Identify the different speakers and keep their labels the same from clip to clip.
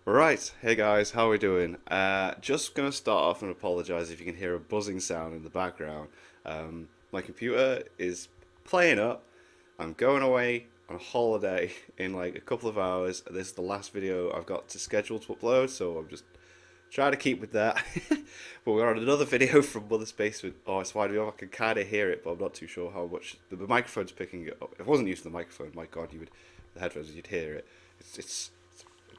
Speaker 1: Right, hey guys, how are we doing? Just gonna start off and apologize if you can hear a buzzing sound in the background. My computer is playing up. I'm going away on a holiday in like a couple of hours. This is the last video I've got to schedule to upload, so I'm just trying to keep with that. But we're on another video from Mother's Basement. Oh, it's fine. I can kind of hear it, but I'm not too sure how much the microphone's picking it up. If I wasn't using the microphone, my God, the headphones, you'd hear it.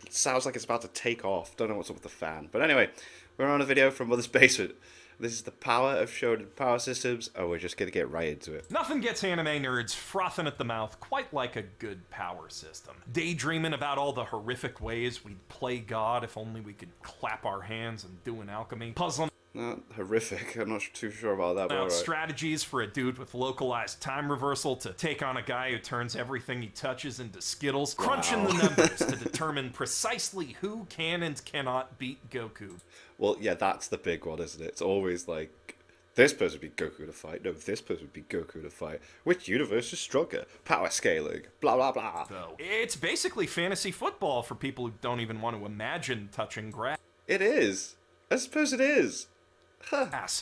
Speaker 1: It sounds like it's about to take off. Don't know what's up with the fan. But anyway, we're on a video from Mother's Basement. This is the power of Shonen power systems, and we're just going to get right into it.
Speaker 2: Nothing gets anime nerds frothing at the mouth quite like a good power system. Daydreaming about all the horrific ways we'd play God if only we could clap our hands and do an alchemy. Puzzling
Speaker 1: Not horrific. I'm not too sure about that, but
Speaker 2: out
Speaker 1: alright.
Speaker 2: strategies for a dude with localized time reversal to take on a guy who turns everything he touches into Skittles. Crunching the numbers to determine precisely who can and cannot beat Goku.
Speaker 1: Well, yeah, that's the big one, isn't it? It's always like, this person would be Goku to fight. No, this person would be Goku to fight. Which universe is stronger? Power scaling. Blah, blah, blah.
Speaker 2: So, it's basically fantasy football for people who don't even want to imagine touching grass.
Speaker 1: It is. I suppose it is.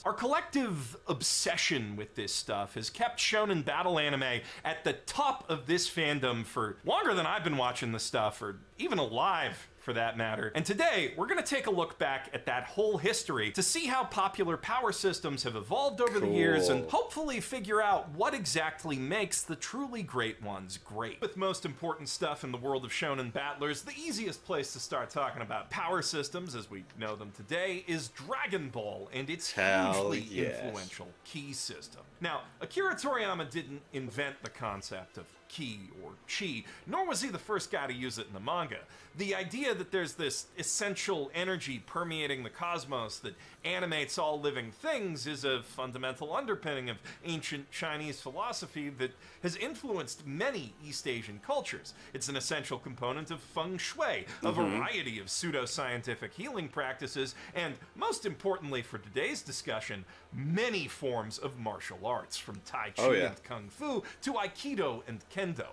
Speaker 2: Our collective obsession with this stuff has kept shonen battle anime at the top of this fandom for longer than I've been watching the stuff, or even alive for that matter. And today, we're going to take a look back at that whole history to see how popular power systems have evolved over the years and hopefully figure out what exactly makes the truly great ones great. With most important stuff in the world of shonen battlers, the easiest place to start talking about power systems as we know them today is Dragon Ball and its hugely influential ki system. Now, Akira Toriyama didn't invent the concept of ki or chi, nor was he the first guy to use it in the manga. The idea that there's this essential energy permeating the cosmos that animates all living things is a fundamental underpinning of ancient Chinese philosophy that has influenced many East Asian cultures. It's an essential component of feng shui, a variety of pseudoscientific healing practices, and most importantly for today's discussion, many forms of martial arts, from Tai Chi and Kung Fu to Aikido and Kendo.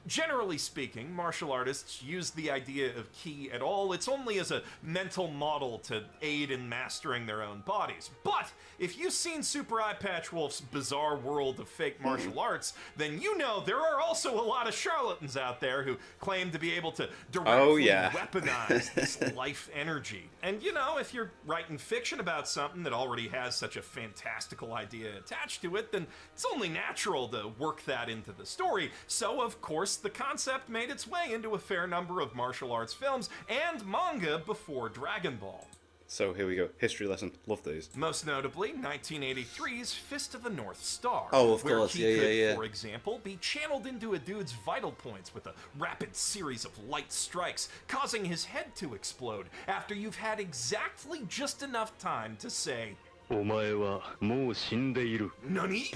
Speaker 2: Generally speaking, martial artists use the idea of ki at all. It's only as a mental model to aid in mastering their own bodies. But if you've seen Super Eye Patch Wolf's bizarre world of fake martial arts, then you know there are also a lot of charlatans out there who claim to be able to directly weaponize this life energy. And you know, if you're writing fiction about something that already has such a fantastical idea attached to it, then it's only natural to work that into the story. So, of course, the concept made its way into a fair number of martial arts films and manga before Dragon Ball.
Speaker 1: So here we go. History lesson. Love these.
Speaker 2: Most notably, 1983's Fist of the North Star.
Speaker 1: Oh, of
Speaker 2: where
Speaker 1: course.
Speaker 2: he could, for example, be channeled into a dude's vital points with a rapid series of light strikes, causing his head to explode after you've had exactly just enough time to say,
Speaker 3: お前はもう死んでいる。
Speaker 2: Nani?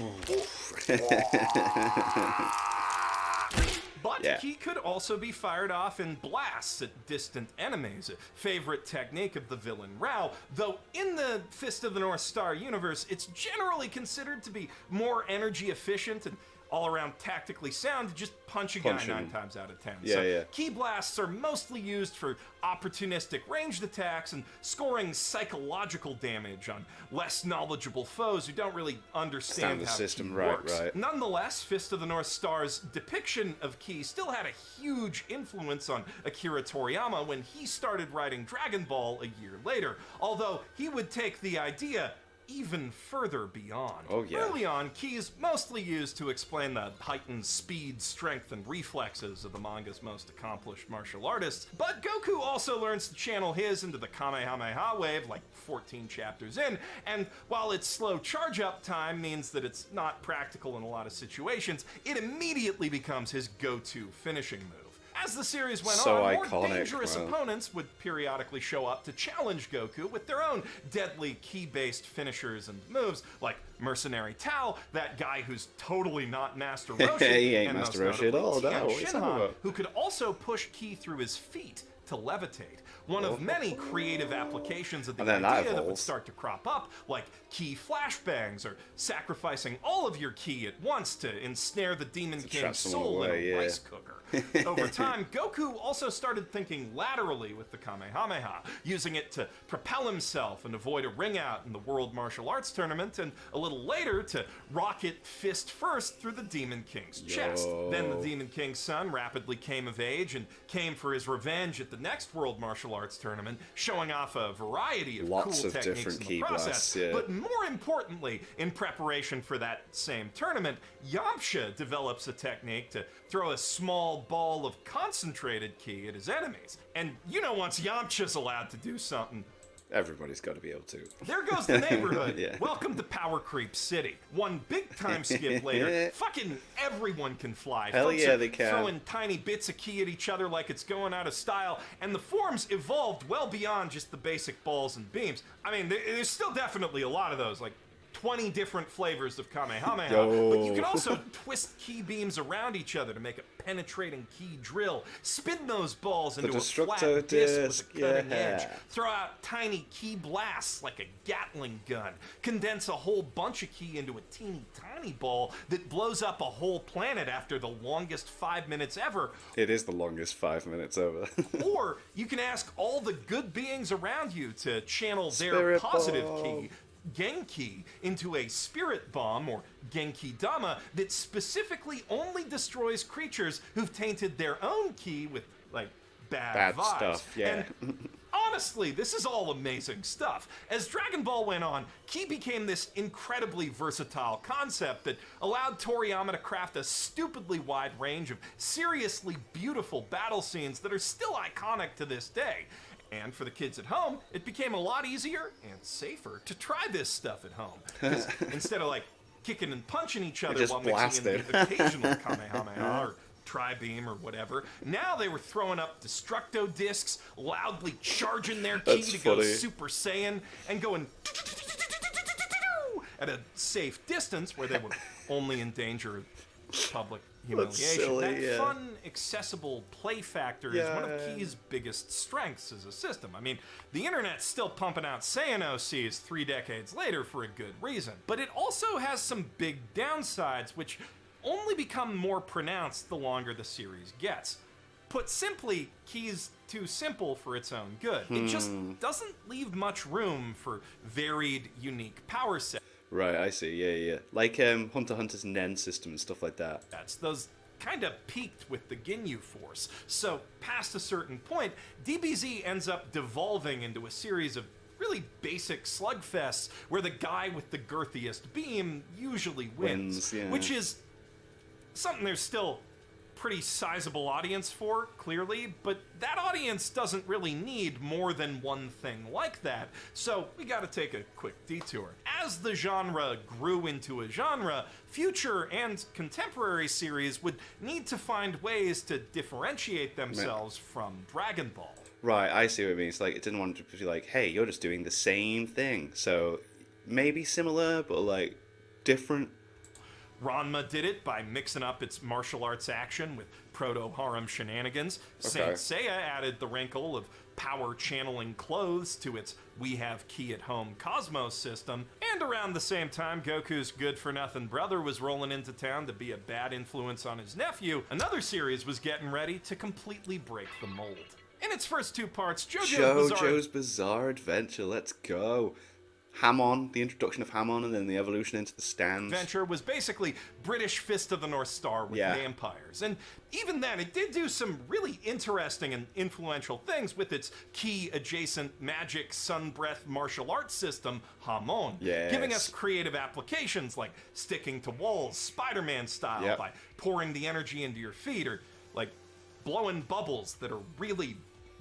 Speaker 2: But he could also be fired off in blasts at distant enemies, a favorite technique of the villain Rao, though in the Fist of the North Star universe, it's generally considered to be more energy efficient and all-around tactically sound to just punch a guy 9 times out of 10. Ki blasts are mostly used for opportunistic ranged attacks and scoring psychological damage on less knowledgeable foes who don't really understand
Speaker 1: the
Speaker 2: how
Speaker 1: system,
Speaker 2: ki
Speaker 1: right,
Speaker 2: works.
Speaker 1: right.
Speaker 2: Nonetheless, Fist of the North Star's depiction of ki still had a huge influence on Akira Toriyama when he started writing Dragon Ball a year later, although he would take the idea even further beyond. Early on, ki is mostly used to explain the heightened speed, strength, and reflexes of the manga's most accomplished martial artists, but Goku also learns to channel his into the Kamehameha wave like 14 chapters in, and while its slow charge-up time means that it's not practical in a lot of situations, it immediately becomes his go-to finishing move. As the series went on, more dangerous opponents would periodically show up to challenge Goku with their own deadly ki-based finishers and moves, like Mercenary Tao, that guy who's totally not Master Roshi,
Speaker 1: he ain't
Speaker 2: and
Speaker 1: Master Roshi at all, no.
Speaker 2: Shinhan, who could also push ki through his feet, to levitate. One of many creative applications of the
Speaker 1: And then that
Speaker 2: idea that would
Speaker 1: evolves.
Speaker 2: start to crop up, like ki flashbangs or sacrificing all of your ki at once to ensnare the Demon
Speaker 1: trap
Speaker 2: King's
Speaker 1: someone
Speaker 2: soul
Speaker 1: away,
Speaker 2: in a
Speaker 1: yeah.
Speaker 2: rice cooker. Over time, Goku also started thinking laterally with the Kamehameha, using it to propel himself and avoid a ring out in the World Martial Arts Tournament, and a little later to rocket fist first through the Demon King's chest. Then the Demon King's son rapidly came of age and came for his revenge at the next World Martial Arts Tournament, showing off a variety of
Speaker 1: Lots
Speaker 2: cool
Speaker 1: of
Speaker 2: techniques
Speaker 1: different
Speaker 2: in
Speaker 1: ki
Speaker 2: the process.
Speaker 1: blasts, yeah.
Speaker 2: But more importantly, in preparation for that same tournament, Yamcha develops a technique to throw a small ball of concentrated ki at his enemies. And once Yamcha's allowed to do something,
Speaker 1: Everybody's got to be able to.
Speaker 2: there goes the neighborhood.
Speaker 1: Yeah.
Speaker 2: Welcome to Power Creep City. One big time skip later, fucking everyone can fly.
Speaker 1: Hell
Speaker 2: Folks
Speaker 1: yeah,
Speaker 2: are
Speaker 1: they can.
Speaker 2: throwing tiny bits of ki at each other like it's going out of style, and the forms evolved well beyond just the basic balls and beams. I mean, there's still definitely a lot of those, like 20 different flavors of Kamehameha, but you can also twist ki beams around each other to make a penetrating ki drill, spin those balls into a flat
Speaker 1: Destructo
Speaker 2: disc with a cutting
Speaker 1: yeah.
Speaker 2: edge, throw out tiny ki blasts like a Gatling gun, condense a whole bunch of ki into a teeny tiny ball that blows up a whole planet after the longest 5 minutes ever.
Speaker 1: It is the longest 5 minutes ever.
Speaker 2: Or you can ask all the good beings around you to channel their
Speaker 1: Spirit
Speaker 2: positive
Speaker 1: bomb.
Speaker 2: ki, Genki, into a spirit bomb, or Genki Dama, that specifically only destroys creatures who've tainted their own ki with, like, bad vibes.
Speaker 1: stuff, yeah.
Speaker 2: And honestly, this is all amazing stuff. As Dragon Ball went on, ki became this incredibly versatile concept that allowed Toriyama to craft a stupidly wide range of seriously beautiful battle scenes that are still iconic to this day. And for the kids at home, it became a lot easier and safer to try this stuff at home. Because instead of like kicking and punching each other
Speaker 1: just
Speaker 2: while mixing in
Speaker 1: blast
Speaker 2: the occasional Kamehameha or Tri-Beam or whatever, now they were throwing up Destructo discs, loudly charging their ki
Speaker 1: That's
Speaker 2: to go
Speaker 1: funny.
Speaker 2: Super Saiyan, and going at a safe distance where they would only endanger public humiliation.
Speaker 1: silly,
Speaker 2: That
Speaker 1: yeah.
Speaker 2: fun, accessible play factor is one of
Speaker 1: Yeah.
Speaker 2: Ki's biggest strengths as a system. I mean, the internet's still pumping out Saiyan OCs 3 decades later for a good reason, but it also has some big downsides, which only become more pronounced the longer the series gets. Put simply, Ki's too simple for its own good. It just doesn't leave much room for varied, unique power sets.
Speaker 1: Right, I see. Yeah. Like Hunter x Hunter's Nen system and stuff like that.
Speaker 2: Those kind of peaked with the Ginyu Force. So, past a certain point, DBZ ends up devolving into a series of really basic slugfests where the guy with the girthiest beam usually wins.
Speaker 1: Yeah.
Speaker 2: Which is something there's still pretty sizable audience for, clearly, but that audience doesn't really need more than one thing like that, so we gotta take a quick detour. As the genre grew into a genre, future and contemporary series would need to find ways to differentiate themselves from Dragon Ball.
Speaker 1: Right, I see what it means. Like, it didn't want to be like, hey, you're just doing the same thing. So, maybe similar, but like, different.
Speaker 2: Ranma did it by mixing up its martial arts action with proto-harem shenanigans. Saint Seiya added the wrinkle of power channeling clothes to its We Have Ki at Home Cosmos system. And around the same time Goku's good-for-nothing brother was rolling into town to be a bad influence on his nephew, another series was getting ready to completely break the mold. In its first 2 parts,
Speaker 1: JoJo's Bizarre Adventure, let's go. Hamon, the introduction of Hamon, and then the evolution into the stands.
Speaker 2: Adventure was basically British Fist of the North Star with vampires. And even then, it did do some really interesting and influential things with its key-adjacent magic sun breath martial arts system, Hamon, giving us creative applications like sticking to walls, Spider-Man style, by pouring the energy into your feet, or like blowing bubbles that are really,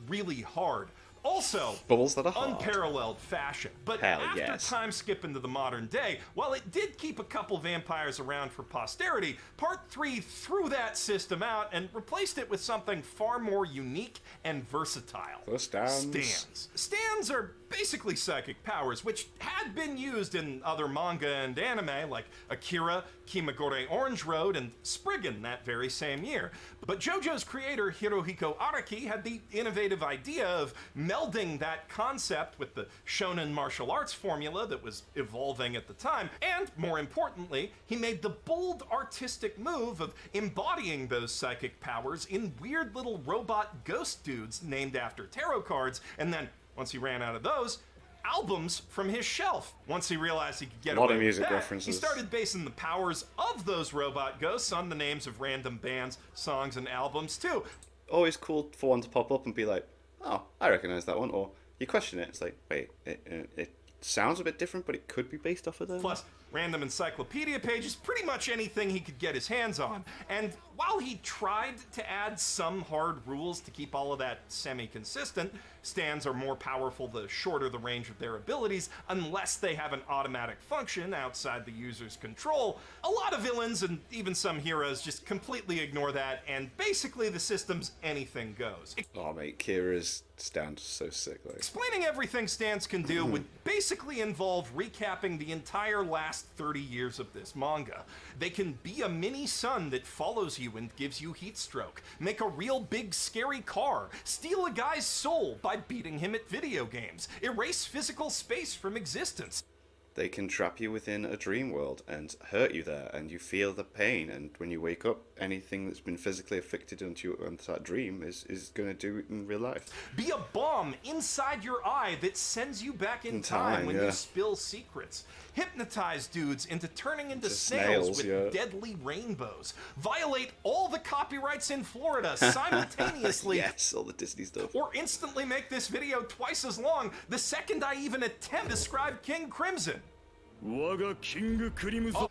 Speaker 2: really hard. Also,
Speaker 1: bubbles that are hard.
Speaker 2: Unparalleled fashion. But after time skip into the modern day, while it did keep a couple vampires around for posterity, Part 3 threw that system out and replaced it with something far more unique and versatile.
Speaker 1: The stands.
Speaker 2: Stands are basically psychic powers, which had been used in other manga and anime like Akira, Kimagure Orange Road, and Spriggan that very same year. But JoJo's creator Hirohiko Araki had the innovative idea of melding that concept with the shonen martial arts formula that was evolving at the time, and more importantly, he made the bold artistic move of embodying those psychic powers in weird little robot ghost dudes named after tarot cards, and then once he ran out of those, albums from his shelf. Once he realized he could get away with that,
Speaker 1: references.
Speaker 2: he started basing the powers of those robot ghosts on the names of random bands, songs, and albums too.
Speaker 1: Always cool for one to pop up and be like, oh, I recognize that one. Or you question it, it's like, wait, it sounds a bit different, but it could be based off of them.
Speaker 2: Plus, random encyclopedia pages, pretty much anything he could get his hands on. And while he tried to add some hard rules to keep all of that semi-consistent, stands are more powerful the shorter the range of their abilities, unless they have an automatic function outside the user's control. A lot of villains and even some heroes just completely ignore that, and basically the system's anything goes.
Speaker 1: Oh mate, Kira's stand is so sick. Like,
Speaker 2: Explaining everything Stans can do would basically involve recapping the entire last 30 years of this manga. They can be a mini sun that follows you and gives you heat stroke, make a real big scary car, steal a guy's soul by beating him at video games, erase physical space from existence.
Speaker 1: they can trap you within a dream world and hurt you there, and you feel the pain. And when you wake up, anything that's been physically afflicted into that dream is going to do it in real life.
Speaker 2: Be a bomb inside your eye that sends you back in time when you spill secrets. Hypnotize dudes into turning into snails with deadly rainbows. Violate all the copyrights in Florida simultaneously.
Speaker 1: Yes, all the Disney stuff.
Speaker 2: Or instantly make this video twice as long the second I even attempt to describe King Crimson.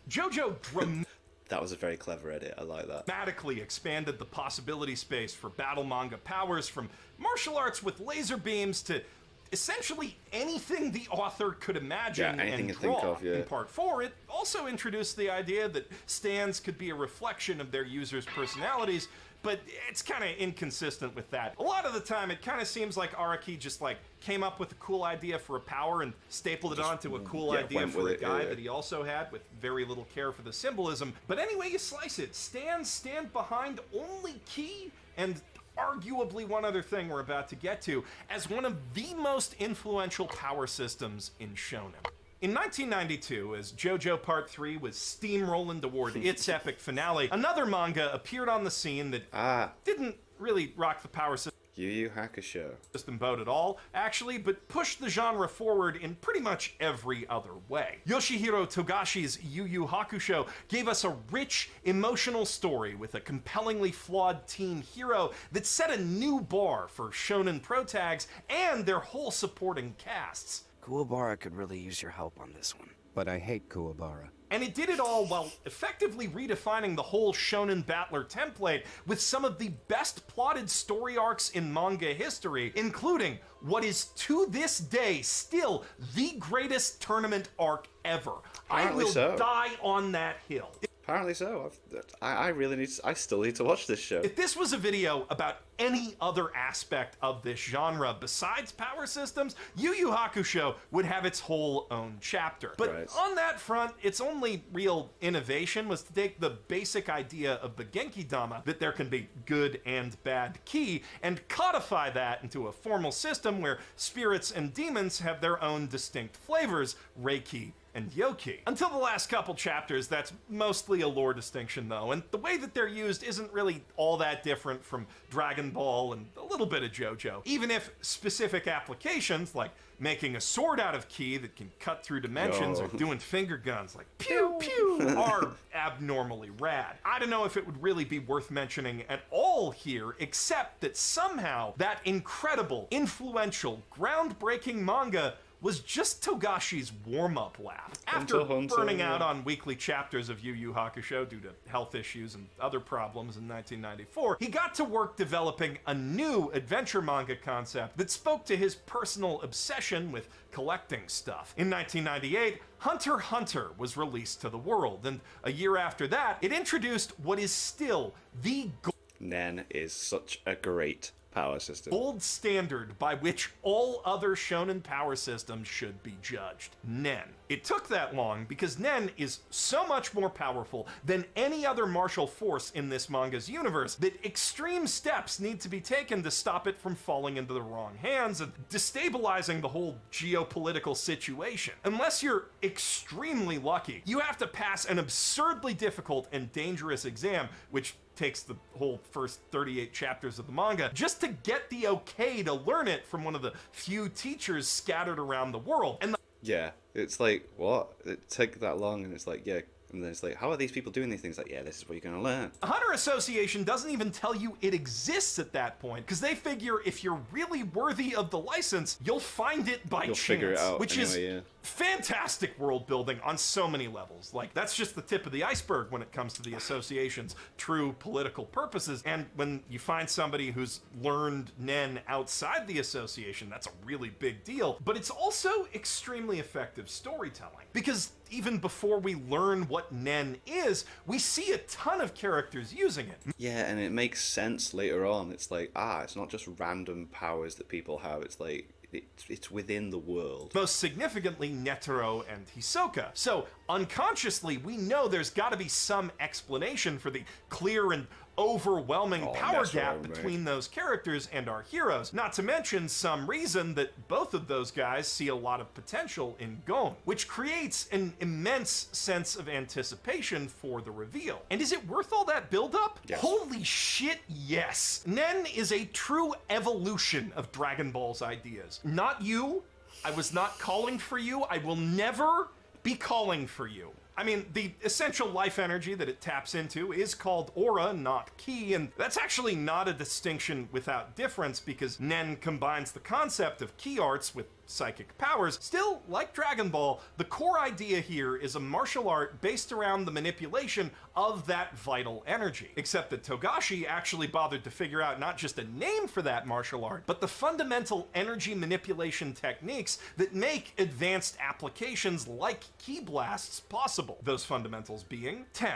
Speaker 2: JoJo
Speaker 1: That was a very clever edit. I like that.
Speaker 2: dramatically expanded the possibility space for battle manga powers, from martial arts with laser beams to essentially anything the author could imagine
Speaker 1: anything
Speaker 2: and
Speaker 1: you
Speaker 2: draw.
Speaker 1: think of, yeah.
Speaker 2: In Part 4, it also introduced the idea that stands could be a reflection of their users' personalities, but it's kind of inconsistent with that. A lot of the time, it kind of seems like Araki just came up with a cool idea for a power and stapled it onto a cool idea for a guy that he also had, with very little care for the symbolism. But anyway you slice it, stands stand behind only Ki and arguably one other thing we're about to get to as one of the most influential power systems in Shonen. In 1992, as JoJo Part 3 was steamrolling toward its epic finale, another manga appeared on the scene that didn't really rock the power
Speaker 1: YuYu Hakusho.
Speaker 2: system boat at all, actually, but pushed the genre forward in pretty much every other way. Yoshihiro Togashi's YuYu Hakusho gave us a rich, emotional story with a compellingly flawed teen hero that set a new bar for shonen protags and their whole supporting casts.
Speaker 4: Kuwabara could really use your help on this one.
Speaker 5: But I hate Kuwabara.
Speaker 2: And it did it all while effectively redefining the whole shonen battler template with some of the best plotted story arcs in manga history, including what is to this day still the greatest tournament arc ever.
Speaker 1: Apparently
Speaker 2: I will
Speaker 1: so.
Speaker 2: die on that hill.
Speaker 1: Apparently so. I still need to watch this show.
Speaker 2: If this was a video about any other aspect of this genre besides power systems, Yu Yu Hakusho would have its whole own chapter. But on that front, its only real innovation was to take the basic idea of the Genki Dama, that there can be good and bad ki, and codify that into a formal system where spirits and demons have their own distinct flavors, Reiki and Yoki. Until the last couple chapters, that's mostly a lore distinction though, and the way that they're used isn't really all that different from Dragon Ball and a little bit of JoJo. Even if specific applications, like making a sword out of ki that can cut through dimensions or doing finger guns like pew pew are abnormally rad. I don't know if it would really be worth mentioning at all here, except that somehow that incredible, influential, groundbreaking manga was just Togashi's warm-up lap. After burning out on weekly chapters of Yu Yu Hakusho due to health issues and other problems in 1994, he got to work developing a new adventure manga concept that spoke to his personal obsession with collecting stuff. In 1998, Hunter x Hunter was released to the world, and a year after that, it introduced what is still the
Speaker 1: Nen is such a great power system.
Speaker 2: Gold standard by which all other shonen power systems should be judged. Nen. It took that long because Nen is so much more powerful than any other martial force in this manga's universe that extreme steps need to be taken to stop it from falling into the wrong hands and destabilizing the whole geopolitical situation. Unless you're extremely lucky, you have to pass an absurdly difficult and dangerous exam, which takes the whole first 38 chapters of the manga, just to get the okay to learn it from one of the few teachers scattered around the world. And
Speaker 1: Yeah, it's like, what? It took that long, and it's like, yeah. And then it's like, how are these people doing these things? Like, yeah, this is what you're going to learn.
Speaker 2: the Hunter Association doesn't even tell you it exists at that point, because they figure if you're really worthy of the license, you'll find it by
Speaker 1: You'll
Speaker 2: chance.
Speaker 1: figure it out
Speaker 2: which
Speaker 1: anyway,
Speaker 2: is
Speaker 1: yeah.
Speaker 2: fantastic world building on so many levels. Like, that's just the tip of the iceberg when it comes to the association's true political purposes. And when you find somebody who's learned Nen outside the association, that's a really big deal. But it's also extremely effective storytelling, because even before we learn what Nen is, we see a ton of characters using it.
Speaker 1: Yeah, and it makes sense later on. It's like, it's not just random powers that people have. It's like, it's within the world.
Speaker 2: Most significantly, Netero and Hisoka. So, unconsciously, we know there's got to be some explanation for the clear and overwhelming power gap
Speaker 1: Netero,
Speaker 2: between those characters and our heroes. Not to mention some reason that both of those guys see a lot of potential in Gon, which creates an immense sense of anticipation for the reveal. And is it worth all that buildup?
Speaker 1: Yes.
Speaker 2: Holy shit, yes. Nen is a true evolution of Dragon Ball's ideas. Not you. I was not calling for you. I will never be calling for you. I mean, the essential life energy that it taps into is called aura, not ki, and that's actually not a distinction without difference, because Nen combines the concept of ki arts with psychic powers. Still, like Dragon Ball, the core idea here is a martial art based around the manipulation of that vital energy. Except that Togashi actually bothered to figure out not just a name for that martial art, but the fundamental energy manipulation techniques that make advanced applications like ki blasts possible. Those fundamentals being 10.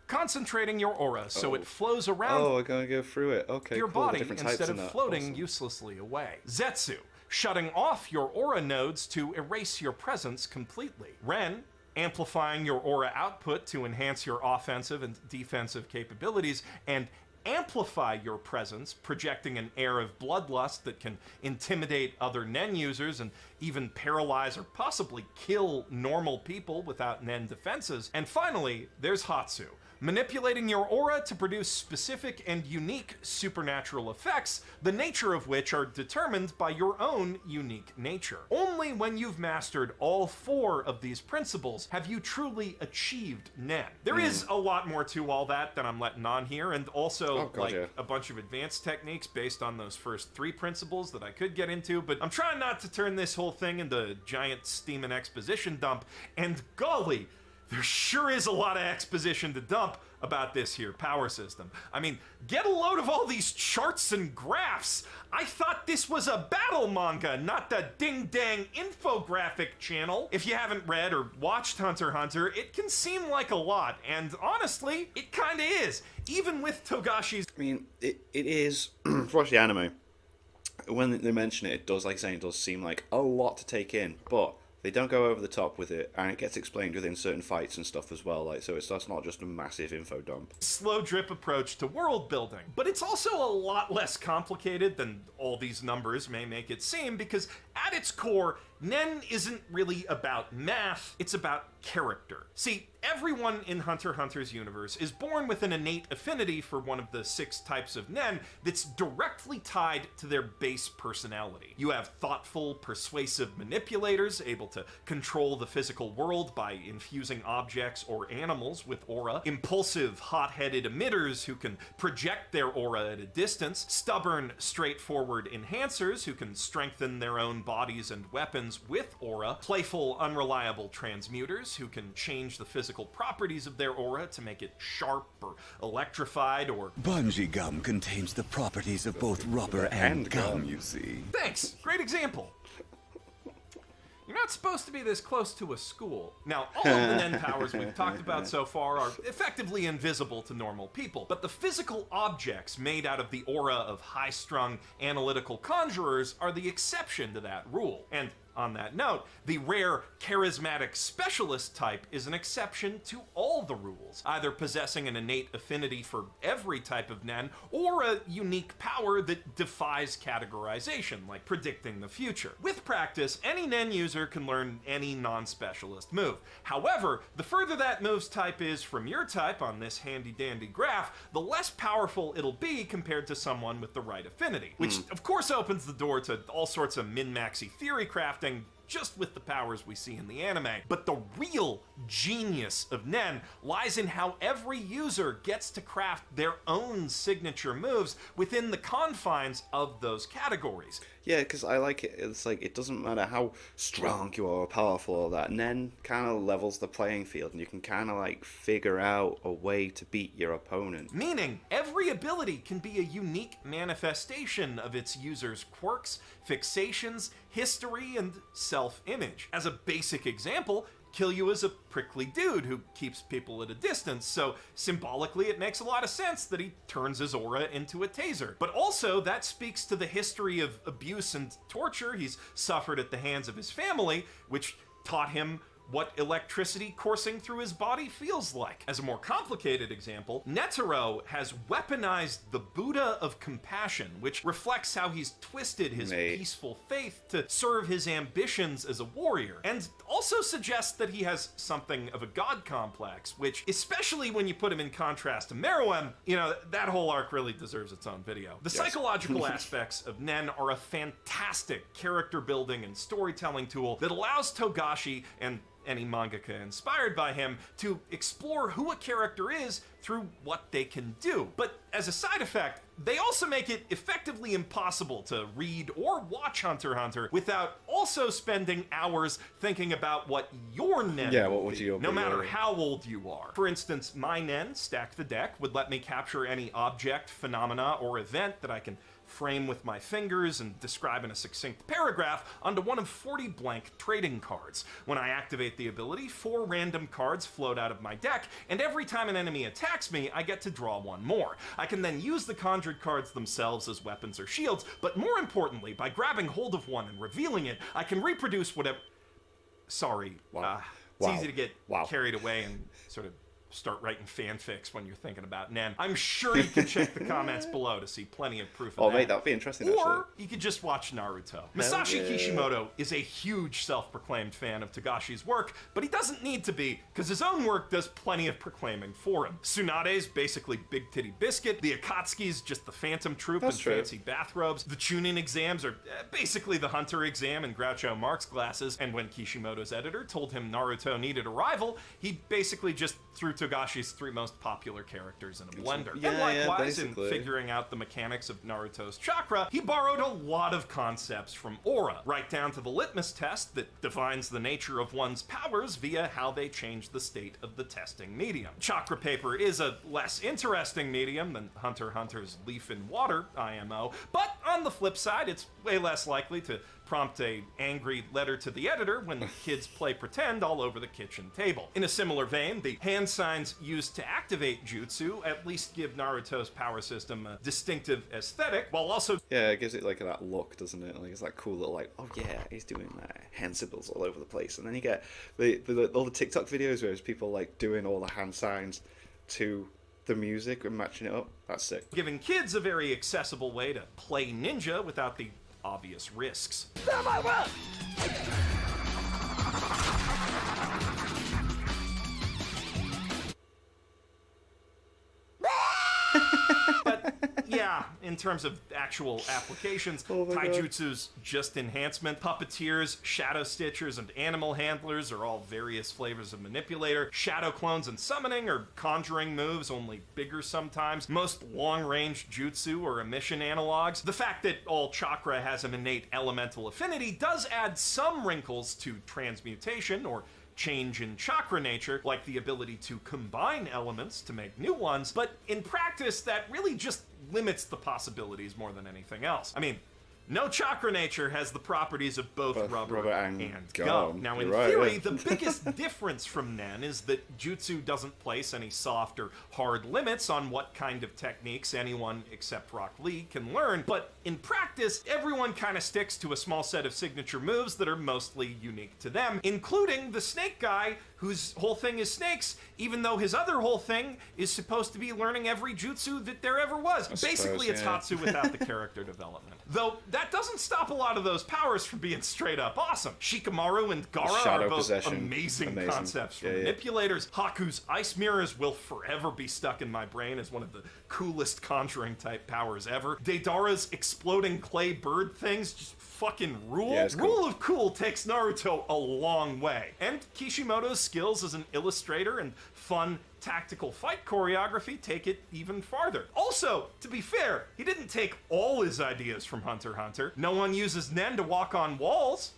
Speaker 2: Concentrating your aura so it flows around
Speaker 1: we're going to go through it. Okay,
Speaker 2: your
Speaker 1: cool. The
Speaker 2: body
Speaker 1: different types
Speaker 2: instead
Speaker 1: in
Speaker 2: of
Speaker 1: that.
Speaker 2: floating
Speaker 1: Awesome.
Speaker 2: uselessly away. Zetsu, shutting off your aura nodes to erase your presence completely. Ren, amplifying your aura output to enhance your offensive and defensive capabilities, and amplify your presence, projecting an air of bloodlust that can intimidate other Nen users and even paralyze or possibly kill normal people without Nen defenses. And finally, there's Hatsu, manipulating your aura to produce specific and unique supernatural effects, the nature of which are determined by your own unique nature. Only when you've mastered all 4 of these principles have you truly achieved Nen. There is a lot more to all that than I'm letting on here, and also a bunch of advanced techniques based on those first 3 principles that I could get into, but I'm trying not to turn this whole thing into a giant steam and exposition dump, and golly, there sure is a lot of exposition to dump about this here power system. I mean, get a load of all these charts and graphs. I thought this was a battle manga, not the ding-dang infographic channel. If you haven't read or watched Hunter x Hunter, it can seem like a lot, and honestly, it kinda is. Even with Togashi's...
Speaker 1: I mean, it is, watch the anime, when they mention it, it does, like saying, it does seem like a lot to take in, but they don't go over the top with it, and it gets explained within certain fights and stuff as well. Like, so that's not just a massive info dump.
Speaker 2: slow drip approach to world building. But it's also a lot less complicated than all these numbers may make it seem, because at its core, Nen isn't really about math, it's about character. See, everyone in Hunter x Hunter's universe is born with an innate affinity for one of the 6 types of Nen that's directly tied to their base personality. You have thoughtful, persuasive manipulators able to control the physical world by infusing objects or animals with aura, impulsive, hot-headed emitters who can project their aura at a distance, stubborn, straightforward enhancers who can strengthen their own bodies and weapons with aura, playful, unreliable transmuters who can change the physical properties of their aura to make it sharp or electrified or...
Speaker 5: Bungee gum contains the properties of both rubber and gum, you see.
Speaker 2: Thanks! Great example! you're not supposed to be this close to a school. Now, all of the Nen powers we've talked about so far are effectively invisible to normal people, but the physical objects made out of the aura of high-strung, analytical conjurers are the exception to that rule. And on that note, the rare, charismatic specialist type is an exception to all the rules, either possessing an innate affinity for every type of Nen, or a unique power that defies categorization, like predicting the future. With practice, any Nen user can learn any non-specialist move. However, the further that move's type is from your type on this handy-dandy graph, the less powerful it'll be compared to someone with the right affinity, which of course opens the door to all sorts of min-maxy theory crafting just with the powers we see in the anime. But the real genius of Nen lies in how every user gets to craft their own signature moves within the confines of those categories.
Speaker 1: Yeah, because I like it. It's like, it doesn't matter how strong you are or powerful or that. Nen kind of levels the playing field, and you can kind of like figure out a way to beat your opponent.
Speaker 2: Meaning, every ability can be a unique manifestation of its user's quirks, fixations, history, and self-image. As a basic example, Kiryu is a prickly dude who keeps people at a distance, so symbolically it makes a lot of sense that he turns his aura into a taser. But also, that speaks to the history of abuse and torture he's suffered at the hands of his family, which taught him what electricity coursing through his body feels like. As a more complicated example, Netero has weaponized the Buddha of compassion, which reflects how he's twisted his peaceful faith to serve his ambitions as a warrior, and also suggests that he has something of a god complex, which, especially when you put him in contrast to Meruem, you know, that whole arc really deserves its own video. The psychological aspects of Nen are a fantastic character building and storytelling tool that allows Togashi and any mangaka inspired by him to explore who a character is through what they can do. But as a side effect, they also make it effectively impossible to read or watch Hunter x Hunter without also spending hours thinking about what your Nen
Speaker 1: would you
Speaker 2: no matter how old you are. For instance, my Nen, Stack the Deck, would let me capture any object, phenomena, or event that I can frame with my fingers and describe in a succinct paragraph onto one of 40 blank trading cards. When I activate the ability, 4 random cards float out of my deck, and every time an enemy attacks me, I get to draw one more. I can then use the conjured cards themselves as weapons or shields, but more importantly, by grabbing hold of one and revealing it, I can reproduce whatever... Sorry. It's easy to get carried away and sort of start writing fanfics when you're thinking about Nen. I'm sure you can check the comments below to see plenty of proof of that.
Speaker 1: Mate, that'd be interesting,
Speaker 2: or
Speaker 1: actually.
Speaker 2: you could just watch Naruto. Masashi Kishimoto is a huge self-proclaimed fan of Togashi's work, but he doesn't need to be, because his own work does plenty of proclaiming for him. Tsunade's basically Big Titty Biscuit, the Akatsuki's just the Phantom Troupe in fancy bathrobes, the Chunin exams are basically the Hunter exam in Groucho Marx glasses, and when Kishimoto's editor told him Naruto needed a rival, he basically just threw Togashi's 3 most popular characters in a blender. And likewise, in figuring out the mechanics of Naruto's chakra, he borrowed a lot of concepts from Aura, right down to the litmus test that defines the nature of one's powers via how they change the state of the testing medium. Chakra paper is a less interesting medium than Hunter x Hunter's Leaf in Water, IMO, but on the flip side, it's way less likely to prompt a angry letter to the editor when the kids play pretend all over the kitchen table. In a similar vein, the hand signs used to activate jutsu at least give Naruto's power system a distinctive aesthetic, while also...
Speaker 1: Yeah, it gives it like that look, doesn't it? Like, it's that cool little, like, oh yeah, he's doing hand symbols all over the place. And then you get all the TikTok videos where there's people like doing all the hand signs to the music and matching it up. That's sick.
Speaker 2: Giving kids a very accessible way to play ninja without the obvious risks. But yeah, in terms of actual applications, taijutsu's just enhancement, puppeteers, shadow stitchers, and animal handlers are all various flavors of manipulator. Shadow clones and summoning are conjuring moves, only bigger sometimes. Most long-range jutsu are emission analogs. The fact that all chakra has an innate elemental affinity does add some wrinkles to transmutation, or change in chakra nature, like the ability to combine elements to make new ones, but in practice that really just limits the possibilities more than anything else. I mean, No chakra nature has the properties of both rubber and gum.
Speaker 1: gum.
Speaker 2: Now, in
Speaker 1: You're right,
Speaker 2: theory,
Speaker 1: yeah.
Speaker 2: the biggest difference from Nen is that Jutsu doesn't place any soft or hard limits on what kind of techniques anyone except Rock Lee can learn, but in practice, everyone kind of sticks to a small set of signature moves that are mostly unique to them, including the snake guy, whose whole thing is snakes, even though his other whole thing is supposed to be learning every jutsu that there ever was. Basically, it's
Speaker 1: yeah.
Speaker 2: Hatsu without the character development. Though, that doesn't stop a lot of those powers from being straight up awesome. Shikamaru and Gaara
Speaker 1: Shadow
Speaker 2: are both
Speaker 1: possession.
Speaker 2: amazing
Speaker 1: Amazing.
Speaker 2: concepts for
Speaker 1: Yeah, yeah.
Speaker 2: manipulators. Haku's ice mirrors will forever be stuck in my brain as one of the coolest conjuring type powers ever. Deidara's exploding clay bird things just fucking rule.
Speaker 1: Yeah, it's cool.
Speaker 2: Rule of cool takes Naruto a long way. And Kishimoto's skills as an illustrator and fun tactical fight choreography take it even farther. Also, to be fair, he didn't take all his ideas from Hunter x Hunter. No one uses Nen to walk on walls.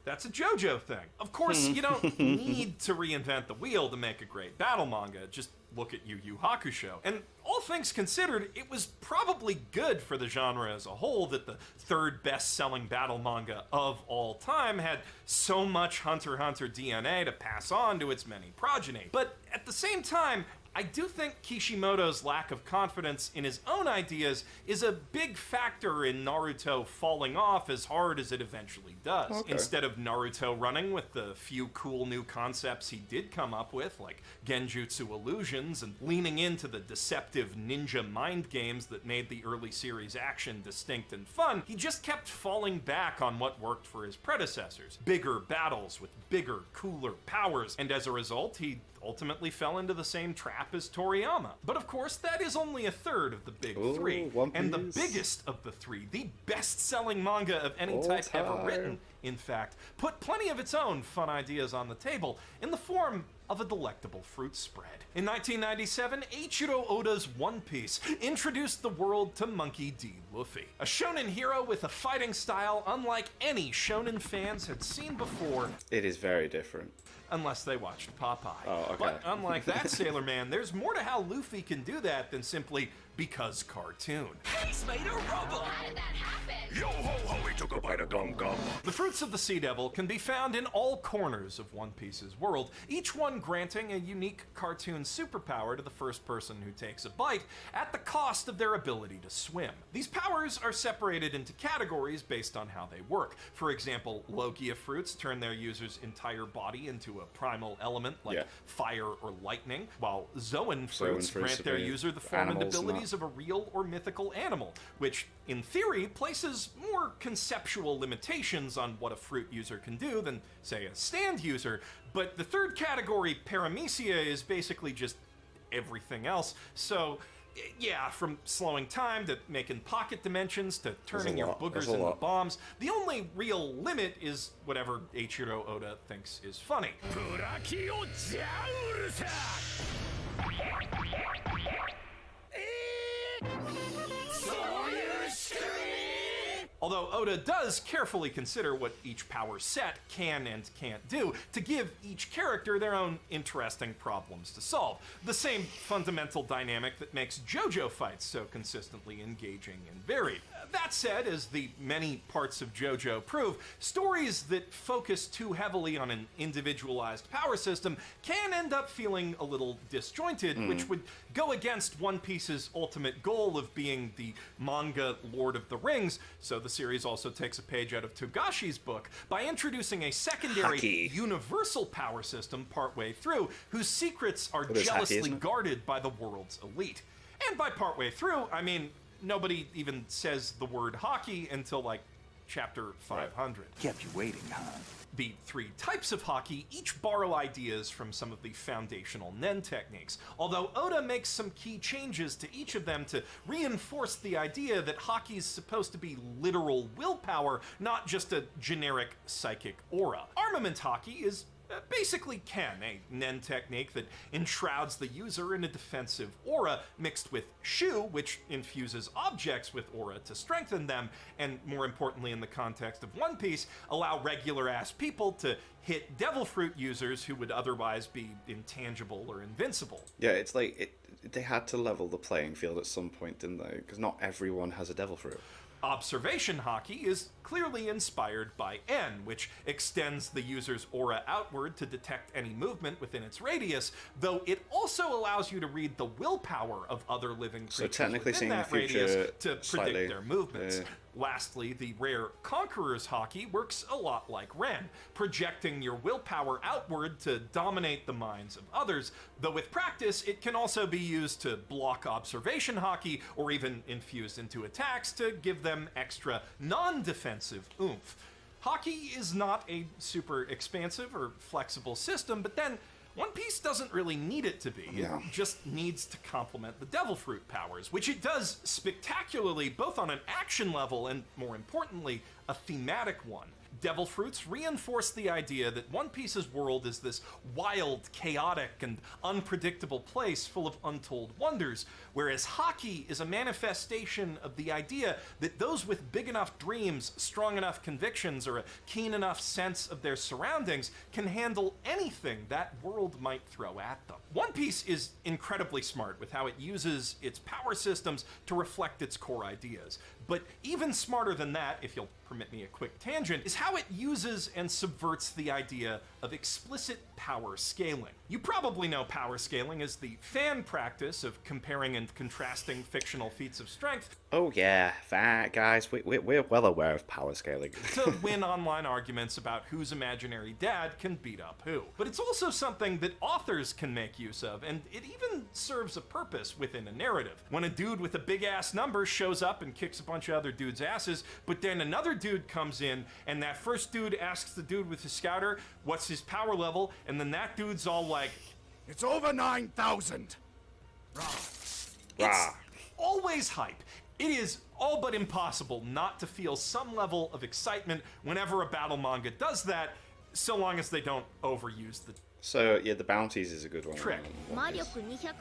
Speaker 2: That's a JoJo thing. Of course, you don't need to reinvent the wheel to make a great battle manga. Just look at YuYu Hakusho. And all things considered, it was probably good for the genre as a whole that the third best-selling battle manga of all time had so much Hunter x Hunter DNA to pass on to its many progeny. But at the same time, I do think Kishimoto's lack of confidence in his own ideas is a big factor in Naruto falling off as hard as it eventually does.
Speaker 1: Okay.
Speaker 2: Instead of Naruto running with the few cool new concepts he did come up with, like Genjutsu illusions, and leaning into the deceptive ninja mind games that made the early series action distinct and fun, he just kept falling back on what worked for his predecessors. Bigger battles with bigger, cooler powers, and as a result, he ultimately fell into the same trap as Toriyama. But of course, that is only a third of the big three.
Speaker 1: One
Speaker 2: And the
Speaker 1: Piece.
Speaker 2: biggest of the three, the best-selling manga of any
Speaker 1: All
Speaker 2: type ever
Speaker 1: time.
Speaker 2: written, in fact, put plenty of its own fun ideas on the table in the form of a delectable fruit spread. In 1997, Eiichiro Oda's One Piece introduced the world to Monkey D. Luffy, a shonen hero with a fighting style unlike any shonen fans had seen before,
Speaker 1: It is very different.
Speaker 2: unless they watched Popeye.
Speaker 1: Oh, okay.
Speaker 2: But unlike that, Sailor Man, there's more to how Luffy can do that than simply because cartoon.
Speaker 6: He's made a rubber!
Speaker 7: How did that happen?
Speaker 5: Yo ho ho, he took a bite of gum gum.
Speaker 2: The fruits of the Sea Devil can be found in all corners of One Piece's world, each one granting a unique cartoon superpower to the first person who takes a bite at the cost of their ability to swim. These powers are separated into categories based on how they work. For example, Logia fruits turn their user's entire body into a primal element like
Speaker 1: Yeah.
Speaker 2: fire or lightning, while Zoan fruits
Speaker 1: fruits
Speaker 2: grant their
Speaker 1: are
Speaker 2: user the form and
Speaker 1: animals,
Speaker 2: abilities of a real or mythical animal, which, in theory, places more conceptual limitations on what a fruit user can do than, say, a stand user. But the third category, Paramecia, is basically just everything else. So, yeah, from slowing time to making pocket dimensions to turning your
Speaker 1: lot. There's
Speaker 2: boogers
Speaker 1: a
Speaker 2: into
Speaker 1: lot.
Speaker 2: bombs, the only real limit is whatever Eiichiro Oda thinks is funny. Although Oda does carefully consider what each power set can and can't do to give each character their own interesting problems to solve. The same fundamental dynamic that makes JoJo fights so consistently engaging and varied. That said, as the many parts of JoJo prove, stories that focus too heavily on an individualized power system can end up feeling a little disjointed, which would go against One Piece's ultimate goal of being the manga Lord of the Rings, so the series also takes a page out of Togashi's book by introducing a secondary
Speaker 1: Haki.
Speaker 2: universal power system partway through, whose secrets are
Speaker 1: It is Haki,
Speaker 2: jealously
Speaker 1: isn't it?
Speaker 2: guarded by the world's elite. And by partway through, I mean, nobody even says the word hockey until like chapter 500.
Speaker 5: Kept you waiting, huh?
Speaker 2: The three types of hockey each borrow ideas from some of the foundational Nen techniques, although Oda makes some key changes to each of them to reinforce the idea that hockey is supposed to be literal willpower, not just a generic psychic aura. Armament hockey is basically Ken, a Nen technique that enshrouds the user in a defensive aura mixed with Shu, which infuses objects with aura to strengthen them, and more importantly in the context of One Piece, allow regular-ass people to hit Devil Fruit users who would otherwise be intangible or invincible.
Speaker 1: Yeah, it's like they had to level the playing field at some point, didn't they? Because not everyone has a devil fruit.
Speaker 2: Observation Haki is clearly inspired by N, which extends the user's aura outward to detect any movement within its radius, though it also allows you to read the willpower of other living creatures
Speaker 1: So technically
Speaker 2: within
Speaker 1: seeing
Speaker 2: that
Speaker 1: the future
Speaker 2: radius to
Speaker 1: slightly,
Speaker 2: predict their movements.
Speaker 1: yeah.
Speaker 2: Lastly, the rare Conqueror's Haki works a lot like Ren, projecting your willpower outward to dominate the minds of others, though with practice it can also be used to block Observation Haki or even infused into attacks to give them extra non-defensive oomph. Haki is not a super expansive or flexible system, but then One Piece doesn't really need it to be.
Speaker 1: No.
Speaker 2: It just needs to complement the Devil Fruit powers, which it does spectacularly both on an action level and, more importantly, a thematic one. Devil Fruits reinforce the idea that One Piece's world is this wild, chaotic, and unpredictable place full of untold wonders, whereas Haki is a manifestation of the idea that those with big enough dreams, strong enough convictions, or a keen enough sense of their surroundings can handle anything that world might throw at them. One Piece is incredibly smart with how it uses its power systems to reflect its core ideas. But even smarter than that, if you'll permit me a quick tangent, is how it uses and subverts the idea of explicit power scaling. You probably know power scaling as the fan practice of comparing and contrasting fictional feats of strength
Speaker 1: Oh yeah, that guys, we're well aware of power scaling.
Speaker 2: to win online arguments about whose imaginary dad can beat up who. But it's also something that authors can make use of, and it even serves a purpose within a narrative. When a dude with a big ass number shows up and kicks a bunch of other dudes' asses, but then another dude comes in, and that first dude asks the dude with the scouter what's his power level, and then that dude's all like,
Speaker 5: It's over 9,000.
Speaker 2: it's
Speaker 1: Rah.
Speaker 2: always hype. It is all but impossible not to feel some level of excitement whenever a battle manga does that, so long as they don't overuse the
Speaker 1: So yeah, the bounties is a good one.
Speaker 2: trick.
Speaker 6: 魔力290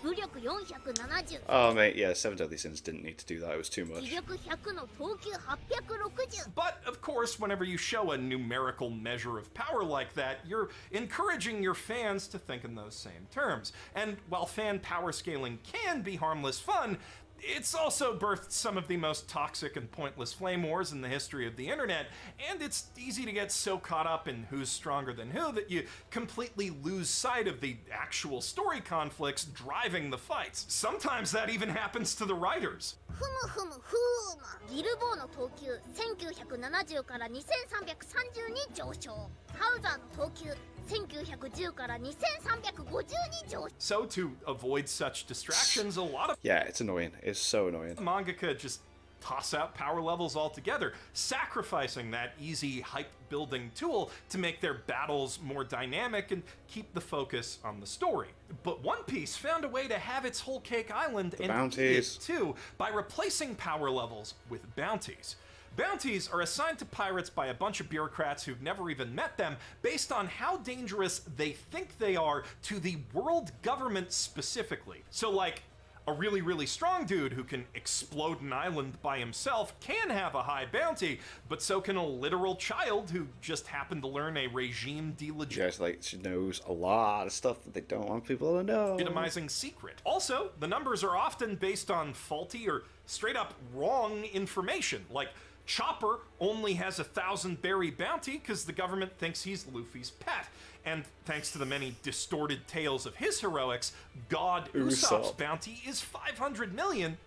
Speaker 6: 武力470
Speaker 1: Oh mate, yeah, Seven Deadly Sins didn't need to do that. It was too
Speaker 6: 気
Speaker 1: much.
Speaker 6: 力100の投球860
Speaker 2: But, of course, whenever you show a numerical measure of power like that, you're encouraging your fans to think in those same terms. And while fan power scaling can be harmless fun, it's also birthed some of the most toxic and pointless flame wars in the history of the internet, and it's easy to get so caught up in who's stronger than who that you completely lose sight of the actual story conflicts driving the fights. Sometimes that even happens to the writers.
Speaker 6: ふむふむふーまギルボーの投球1970から2330に上昇ハウザーの投球1910から2350に上昇
Speaker 2: So to avoid such distractions, a lot of
Speaker 1: Yeah, it's annoying. It's so annoying.
Speaker 2: mangaka just toss out power levels altogether, sacrificing that easy hype building tool to make their battles more dynamic and keep the focus on the story. But One Piece found a way to have its whole cake island and eat
Speaker 1: bounties.
Speaker 2: it too by replacing power levels with bounties. Bounties are assigned to pirates by a bunch of bureaucrats who've never even met them based on how dangerous they think they are to the world government specifically. So like, a really, really strong dude who can explode an island by himself can have a high bounty, but so can a literal child who just happened to learn a regime
Speaker 1: Just like she knows a lot of stuff that they don't want people to know.
Speaker 2: delegitimizing secret. Also, the numbers are often based on faulty or straight up wrong information, like Chopper only has 1,000 berry bounty because the government thinks he's Luffy's pet. And thanks to the many distorted tales of his heroics, God Usopp's
Speaker 1: Usopp.
Speaker 2: bounty is 500 million,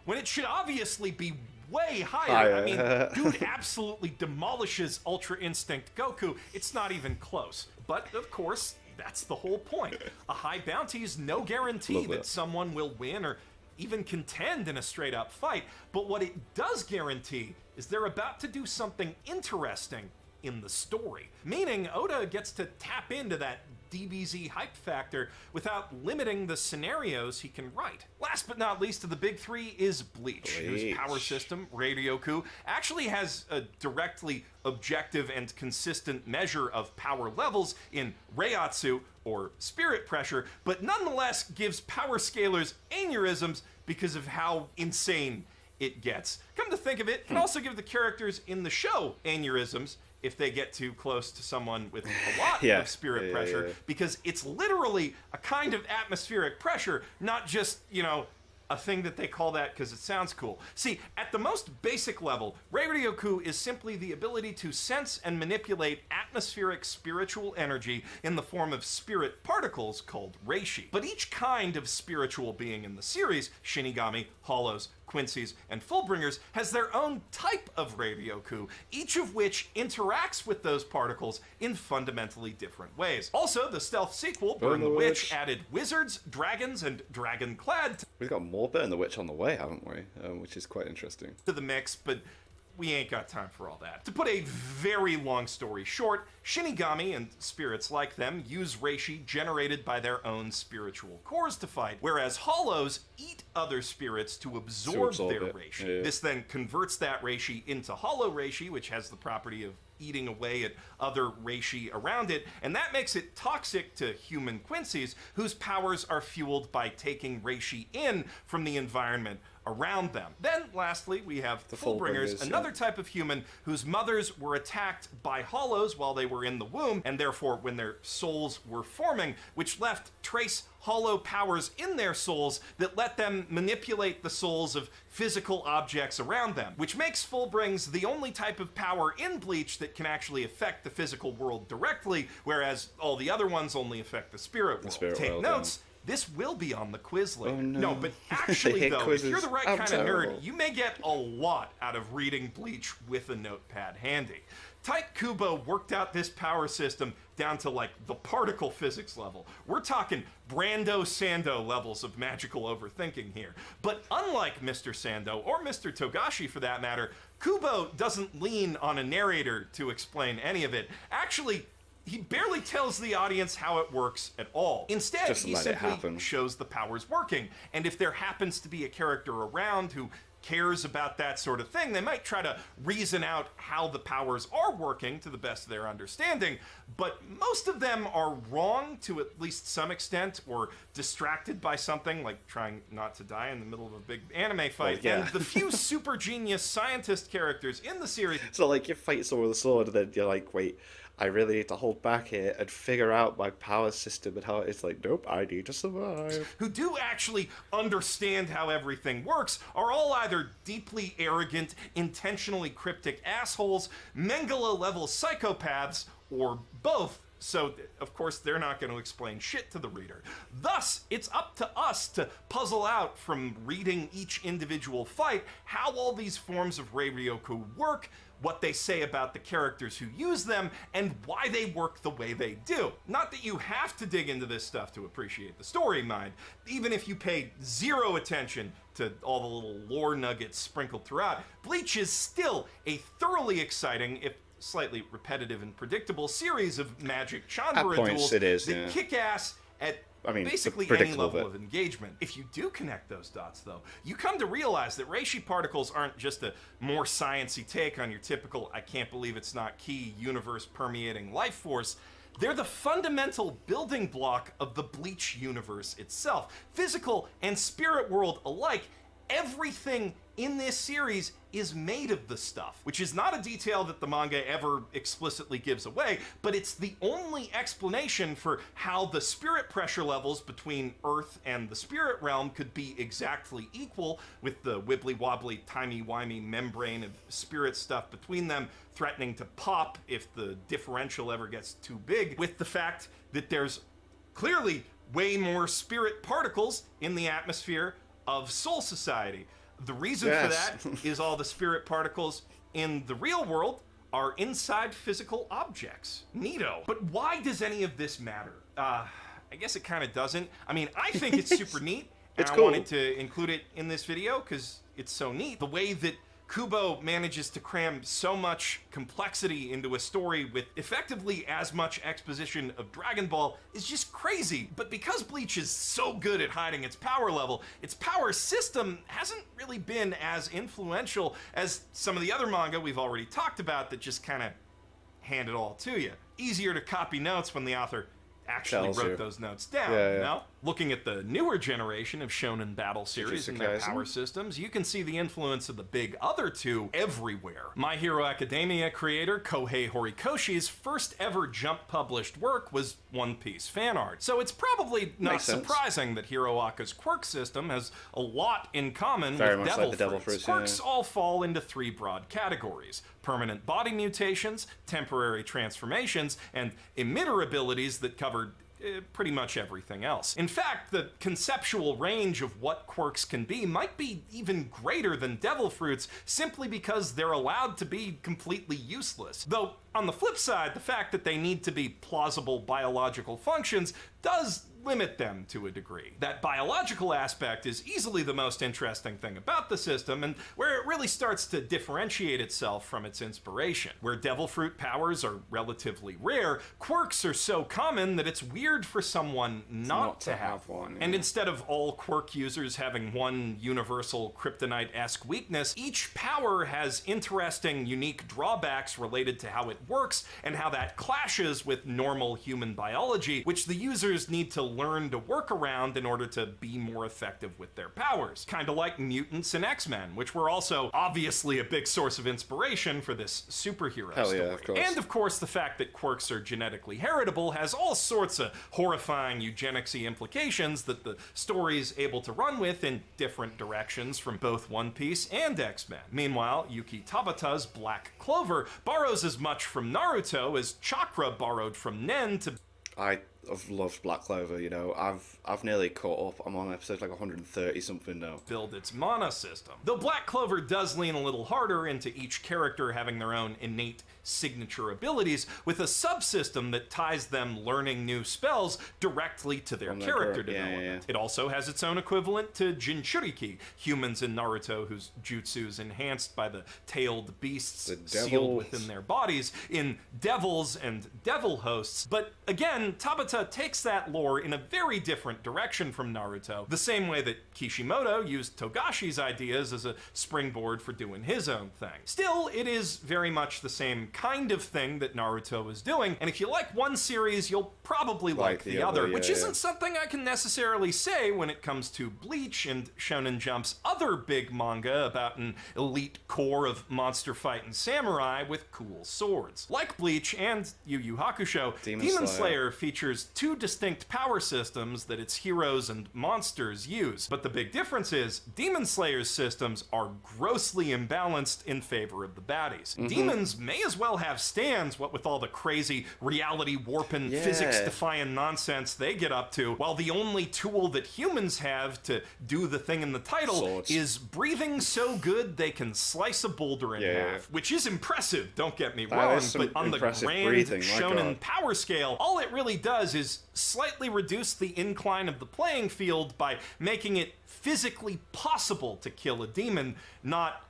Speaker 2: when it should obviously be way higher. I mean, dude absolutely demolishes Ultra Instinct Goku. It's not even close. But, of course, that's the whole point. A high bounty is no guarantee
Speaker 1: Love
Speaker 2: that
Speaker 1: that.
Speaker 2: someone will win or even contend in a straight up fight, but what it does guarantee is they're about to do something interesting in the story. Meaning Oda gets to tap into that DBZ hype factor without limiting the scenarios he can write. Last but not least of the big three is Bleach, whose power system, Radioku, actually has a directly objective and consistent measure of power levels in Reiatsu, or spirit pressure, but nonetheless gives power scalers aneurysms because of how insane it gets. Come to think of it, it can also give the characters in the show aneurysms if they get too close to someone with a lot
Speaker 1: Yeah.
Speaker 2: of spirit
Speaker 1: Yeah,
Speaker 2: pressure,
Speaker 1: yeah.
Speaker 2: because it's literally a kind of atmospheric pressure, not just, you know, a thing that they call that because it sounds cool. See, at the most basic level, Rei-Ryoku is simply the ability to sense and manipulate atmospheric spiritual energy in the form of spirit particles called reishi. But each kind of spiritual being in the series, Shinigami, Hollows, Quincy's, and Fullbringers, has their own type of Rei-Ryoku, each of which interacts with those particles in fundamentally different ways. Also, the stealth sequel, Burn the Witch, added wizards, dragons, and dragon-clad
Speaker 1: We've got more Burn the Witch on the way, haven't we? Which is quite interesting.
Speaker 2: to the mix, but we ain't got time for all that. To put a very long story short, Shinigami and spirits like them use reishi generated by their own spiritual cores to fight, whereas Hollows eat other spirits to absorb their
Speaker 1: it.
Speaker 2: reishi.
Speaker 1: Yeah.
Speaker 2: This then converts that reishi into hollow reishi, which has the property of eating away at other reishi around it, and that makes it toxic to human Quincy's, whose powers are fueled by taking reishi in from the environment around them. Then, lastly, we have the Fullbringers, another type of human whose mothers were attacked by Hollows while they were in the womb, and therefore when their souls were forming, which left trace hollow powers in their souls that let them manipulate the souls of physical objects around them, which makes Fullbrings the only type of power in Bleach that can actually affect the physical world directly, whereas all the other ones only affect the spirit world. Take notes. This will be on the quiz later.
Speaker 1: Oh, no.
Speaker 2: But actually, though, if you're the right
Speaker 1: I'm
Speaker 2: kind
Speaker 1: terrible.
Speaker 2: of nerd, you may get a lot out of reading Bleach with a notepad handy. Tite Kubo worked out this power system down to like the particle physics level. We're talking Brando Sando levels of magical overthinking here. But unlike Mr. Sando, or Mr. Togashi for that matter, Kubo doesn't lean on a narrator to explain any of it. Actually, he barely tells the audience how it works at all. Instead,
Speaker 1: Just
Speaker 2: he
Speaker 1: let it
Speaker 2: simply
Speaker 1: happen.
Speaker 2: shows the powers working. And if there happens to be a character around who cares about that sort of thing, they might try to reason out how the powers are working to the best of their understanding, but most of them are wrong to at least some extent, or distracted by something, like trying not to die in the middle of a big anime fight.
Speaker 1: yeah.
Speaker 2: And the few super genius scientist characters in the series
Speaker 1: So, like, you fight someone with a sword, and then you're like, wait, I really need to hold back here and figure out my power system and how it's like, nope, I need to survive.
Speaker 2: who do actually understand how everything works are all either deeply arrogant, intentionally cryptic assholes, Mengele-level psychopaths, or both. So, of course, they're not going to explain shit to the reader. Thus, it's up to us to puzzle out from reading each individual fight how all these forms of Rei-Ryoku work, what they say about the characters who use them, and why they work the way they do. Not that you have to dig into this stuff to appreciate the story, mind. Even if you pay zero attention to all the little lore nuggets sprinkled throughout, Bleach is still a thoroughly exciting, if slightly repetitive and predictable, series of magic Chandra
Speaker 1: points
Speaker 2: duels
Speaker 1: it is,
Speaker 2: that
Speaker 1: yeah.
Speaker 2: kick ass at basically any
Speaker 1: predictable
Speaker 2: level
Speaker 1: bit.
Speaker 2: of engagement. If you do connect those dots, though, you come to realize that reishi particles aren't just a more sciencey take on your typical I can't believe it's not key universe permeating life force. They're the fundamental building block of the Bleach universe itself. Physical and spirit world alike, everything in this series is made of the stuff, which is not a detail that the manga ever explicitly gives away, but it's the only explanation for how the spirit pressure levels between Earth and the spirit realm could be exactly equal, with the wibbly-wobbly, timey-wimey membrane of spirit stuff between them threatening to pop if the differential ever gets too big, with the fact that there's clearly way more spirit particles in the atmosphere of Soul Society. The reason for that is all the spirit particles in the real world are inside physical objects. Neato. But why does any of this matter? I guess it kind of doesn't. I mean, I think it's super neat, and
Speaker 1: It's
Speaker 2: I
Speaker 1: cool.
Speaker 2: wanted to include it in this video because it's so neat. The way that Kubo manages to cram so much complexity into a story with effectively as much exposition of Dragon Ball is just crazy. But because Bleach is so good at hiding its power level, its power system hasn't really been as influential as some of the other manga we've already talked about that just kind of hand it all to you. Easier to copy notes when the author actually
Speaker 1: Tells
Speaker 2: wrote
Speaker 1: you.
Speaker 2: those notes down.
Speaker 1: Yeah, yeah.
Speaker 2: You know? Looking at the newer generation of shonen battle series
Speaker 1: Jujutsu
Speaker 2: and their
Speaker 1: Kaisen?
Speaker 2: power systems, you can see the influence of the big other two everywhere. My Hero Academia creator Kohei Horikoshi's first ever Jump published work was One Piece fan art. So it's probably not
Speaker 1: Makes sense.
Speaker 2: surprising that Hiroaka's quirk system has a lot in common
Speaker 1: Very
Speaker 2: with
Speaker 1: much
Speaker 2: devil
Speaker 1: like the devil
Speaker 2: fruits.
Speaker 1: fruits,
Speaker 2: Quirks
Speaker 1: yeah.
Speaker 2: all fall into three broad categories: permanent body mutations, temporary transformations, and emitter abilities that cover pretty much everything else. In fact, the conceptual range of what quirks can be might be even greater than devil fruits simply because they're allowed to be completely useless. Though, on the flip side, the fact that they need to be plausible biological functions does limit them to a degree. That biological aspect is easily the most interesting thing about the system, and where it really starts to differentiate itself from its inspiration. Where devil fruit powers are relatively rare, quirks are so common that it's weird for someone not to have one. And instead of all quirk users having one universal kryptonite-esque weakness, each power has interesting, unique drawbacks related to how it works and how that clashes with normal human biology, which the users need to learn to work around in order to be more effective with their powers. Kind of like mutants and X-Men, which were also obviously a big source of inspiration for this superhero story.
Speaker 1: Yeah, of course.
Speaker 2: And of course, the fact that quirks are genetically heritable has all sorts of horrifying eugenicsy implications that the story's able to run with in different directions from both One Piece and X-Men. Meanwhile, Yuki Tabata's Black Clover borrows as much from Naruto as Chakra borrowed from Nen to
Speaker 1: I've loved Black Clover, you know. I've nearly caught up. I'm on episode like 130 something now.
Speaker 2: build its mana system. Though Black Clover does lean a little harder into each character having their own innate signature abilities, with a subsystem that ties them learning new spells directly to their
Speaker 1: From their
Speaker 2: character
Speaker 1: group, yeah,
Speaker 2: development.
Speaker 1: yeah.
Speaker 2: It also has its own equivalent to Jinchuriki, humans in Naruto whose jutsu is enhanced by the tailed beasts
Speaker 1: The
Speaker 2: sealed
Speaker 1: devils.
Speaker 2: within their bodies in devils and devil hosts. But again, Tabata takes that lore in a very different direction from Naruto, the same way that Kishimoto used Togashi's ideas as a springboard for doing his own thing. Still, it is very much the same kind of thing that Naruto is doing, and if you like one series, you'll probably like the other, which
Speaker 1: yeah,
Speaker 2: isn't something I can necessarily say when it comes to Bleach and Shonen Jump's other big manga about an elite corps of monster fighting samurai with cool swords. Like Bleach and YuYu Hakusho, Demon Slayer features two distinct power systems that its heroes and monsters use. But the big difference is, Demon Slayer's systems are grossly imbalanced in favor of the baddies. Demons may as well have stands, what with all the crazy reality warping, physics-defying nonsense they get up to, while the only tool that humans have to do the thing in the title
Speaker 1: Swords.
Speaker 2: is breathing so good they can slice a boulder in half. Which is impressive, don't get me wrong,
Speaker 1: is some
Speaker 2: but on the
Speaker 1: impressive
Speaker 2: grand
Speaker 1: breathing, my
Speaker 2: shonen
Speaker 1: God.
Speaker 2: power scale, all it really does is slightly reduce the incline of the playing field by making it physically possible to kill a demon, not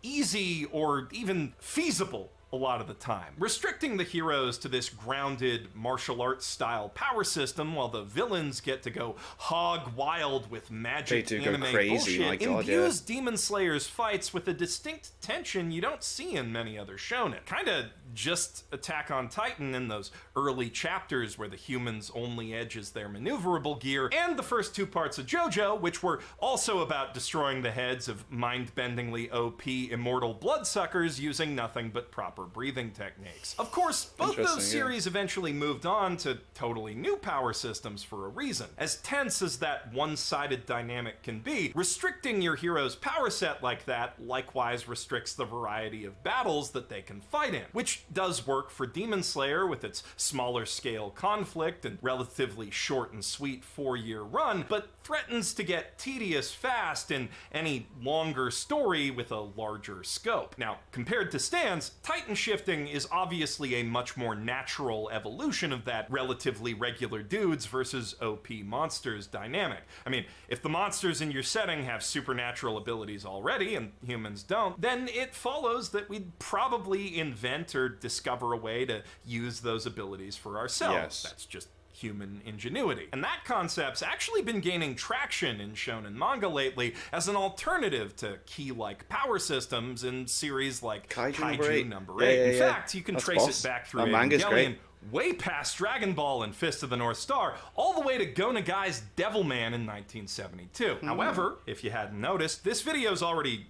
Speaker 2: easy or even feasible a lot of the time. Restricting the heroes to this grounded martial arts style power system while the villains get to go hog wild with magic
Speaker 1: They do go
Speaker 2: anime
Speaker 1: crazy, my
Speaker 2: bullshit
Speaker 1: God,
Speaker 2: imbues Demon Slayer's fights with a distinct tension you don't see in many other shonen. Kinda just Attack on Titan in those early chapters where the humans' only edge is their maneuverable gear, and the first two parts of JoJo, which were also about destroying the heads of mind-bendingly OP immortal bloodsuckers using nothing but proper breathing techniques. Of course, both those
Speaker 1: Interesting, yeah.
Speaker 2: series eventually moved on to totally new power systems for a reason. As tense as that one-sided dynamic can be, restricting your hero's power set like that likewise restricts the variety of battles that they can fight in, which does work for Demon Slayer with its smaller scale conflict and relatively short and sweet 4-year run, but threatens to get tedious fast in any longer story with a larger scope. Now, compared to stands, Titan shifting is obviously a much more natural evolution of that relatively regular dudes versus OP monsters dynamic. I mean, if the monsters in your setting have supernatural abilities already and humans don't, then it follows that we'd probably invent or discover a way to use those abilities for ourselves.
Speaker 1: Yes.
Speaker 2: That's just human ingenuity. And that concept's actually been gaining traction in shonen manga lately as an alternative to key-like power systems in series like
Speaker 1: Kaiju
Speaker 2: Kaiju
Speaker 1: number
Speaker 2: number 8.
Speaker 1: eight. Yeah,
Speaker 2: in
Speaker 1: yeah, yeah.
Speaker 2: fact, you can
Speaker 1: That's
Speaker 2: trace
Speaker 1: boss.
Speaker 2: it back through
Speaker 1: That manga's
Speaker 2: Evangelion
Speaker 1: great.
Speaker 2: way past Dragon Ball and Fist of the North Star, all the way to Go Nagai's Devilman in 1972. However, if you hadn't noticed, this video's already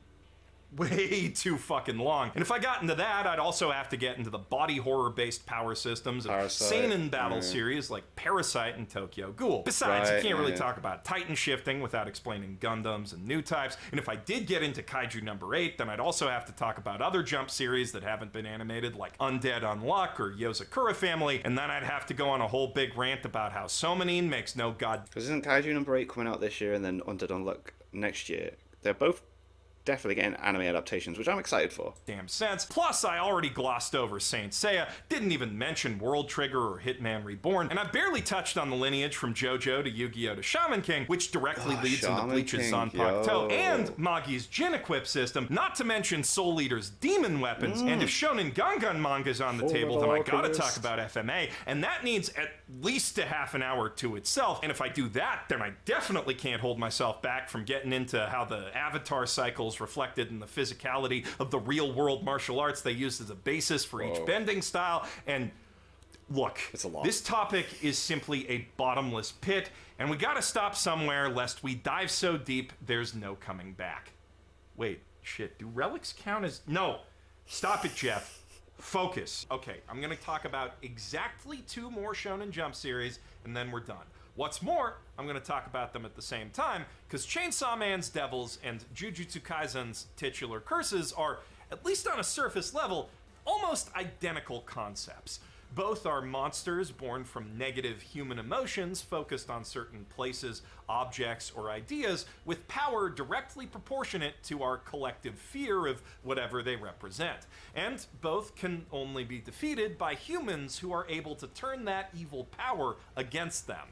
Speaker 2: way too fucking long. And if I got into that, I'd also have to get into the body horror-based power systems of seinen battle series like Parasite and Tokyo Ghoul. Besides, you can't really talk about Titan shifting without explaining Gundams and new types. And if I did get into Kaiju number 8, then I'd also have to talk about other Jump series that haven't been animated like Undead Unluck or Yozakura Family. And then I'd have to go on a whole big rant about how Somanin makes no god...
Speaker 1: Because isn't Kaiju number 8 coming out this year and then Undead Unluck next year? They're both definitely getting anime adaptations, which I'm excited for.
Speaker 2: Damn sense. Plus, I already glossed over Saint Seiya, didn't even mention World Trigger or Hitman Reborn, and I barely touched on the lineage from JoJo to Yu-Gi-Oh! To Shaman King, which directly leads into Bleach's Zanpakuto and Magi's Jin Equip system, not to mention Soul Eater's demon weapons, and if Shonen Gangan manga's on the table, then I gotta talk about FMA, and that needs at least a half an hour to itself, and if I do that, then I definitely can't hold myself back from getting into how the Avatar cycles reflected in the physicality of the real-world martial arts they used as a basis for each bending style. And look,
Speaker 1: it's a lot.
Speaker 2: This topic is simply a bottomless pit, and we gotta stop somewhere lest we dive so deep there's no coming back. Wait, shit, do relics count as... No, stop it, Jeff. Focus. Okay, I'm gonna talk about exactly 2 more Shonen Jump series, and then we're done. What's more, I'm going to talk about them at the same time, because Chainsaw Man's Devils and Jujutsu Kaisen's titular curses are, at least on a surface level, almost identical concepts. Both are monsters born from negative human emotions focused on certain places, objects, or ideas, with power directly proportionate to our collective fear of whatever they represent. And both can only be defeated by humans who are able to turn that evil power against them.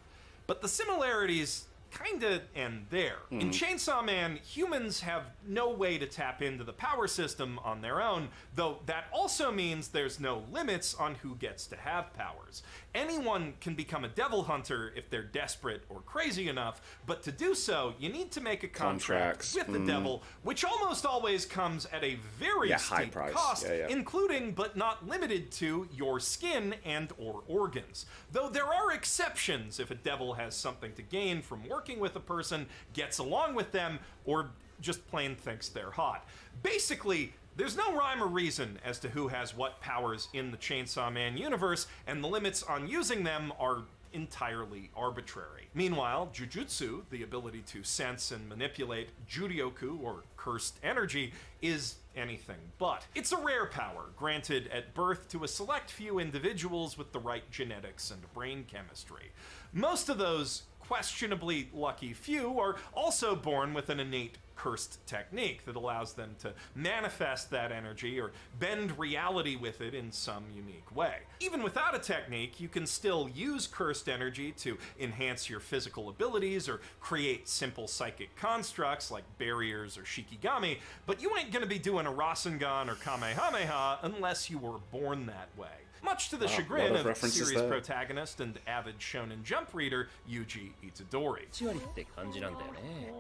Speaker 2: But the similarities kinda end there. In Chainsaw Man, humans have no way to tap into the power system on their own, though that also means there's no limits on who gets to have powers. Anyone can become a devil hunter if they're desperate or crazy enough, but to do so, you need to make a contract with the devil, which almost always comes at a very steep cost, including but not limited to your skin and or organs. Though there are exceptions if a devil has something to gain from working with a person, gets along with them, or just plain thinks they're hot. Basically, there's no rhyme or reason as to who has what powers in the Chainsaw Man universe, and the limits on using them are entirely arbitrary. Meanwhile, Jujutsu, the ability to sense and manipulate Juryoku, or cursed energy, is anything but. It's a rare power, granted at birth to a select few individuals with the right genetics and brain chemistry. Most of those questionably lucky few are also born with an innate cursed technique that allows them to manifest that energy or bend reality with it in some unique way. Even without a technique, you can still use cursed energy to enhance your physical abilities or create simple psychic constructs like barriers or shikigami, but you ain't gonna be doing a Rasengan or Kamehameha unless you were born that way. Much to the chagrin of series protagonist and avid Shonen Jump reader Yuji Itadori.
Speaker 3: って感じなんだよね。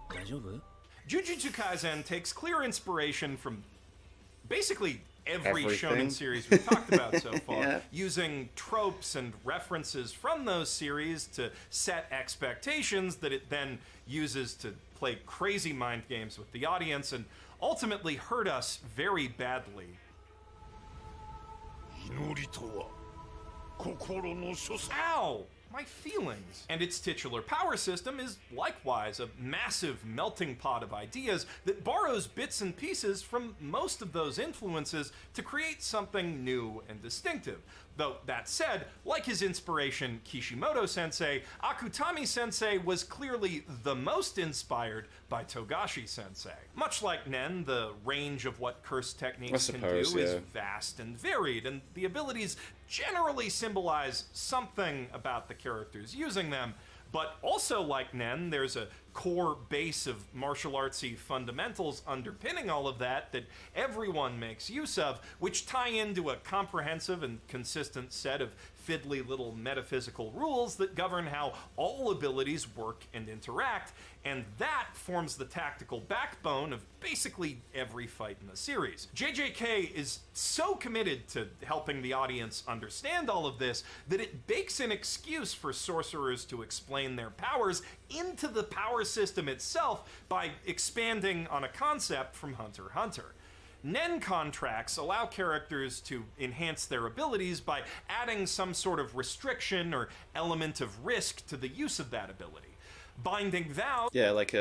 Speaker 3: 大丈夫？
Speaker 2: Jujutsu Kaisen takes clear inspiration from basically every
Speaker 1: Everything.
Speaker 2: Shonen series we've talked about so far, using tropes and references from those series to set expectations that it then uses to play crazy mind games with the audience and ultimately hurt us very badly.
Speaker 5: 祈りとは心の所作
Speaker 2: Ow! My feelings. And its titular power system is likewise a massive melting pot of ideas that borrows bits and pieces from most of those influences to create something new and distinctive. Though, that said, like his inspiration Kishimoto-sensei, Akutami-sensei was clearly the most inspired by Togashi-sensei. Much like Nen, the range of what curse techniques can do is vast and varied, and the abilities generally symbolize something about the characters using them. But also like Nen, there's a core base of martial artsy fundamentals underpinning all of that everyone makes use of, which tie into a comprehensive and consistent set of fiddly little metaphysical rules that govern how all abilities work and interact, and that forms the tactical backbone of basically every fight in the series. JJK is so committed to helping the audience understand all of this that it bakes an excuse for sorcerers to explain their powers into the power system itself by expanding on a concept from Hunter x Hunter. Nen contracts allow characters to enhance their abilities by adding some sort of restriction or element of risk to the use of that ability. Binding vows...
Speaker 1: Yeah, like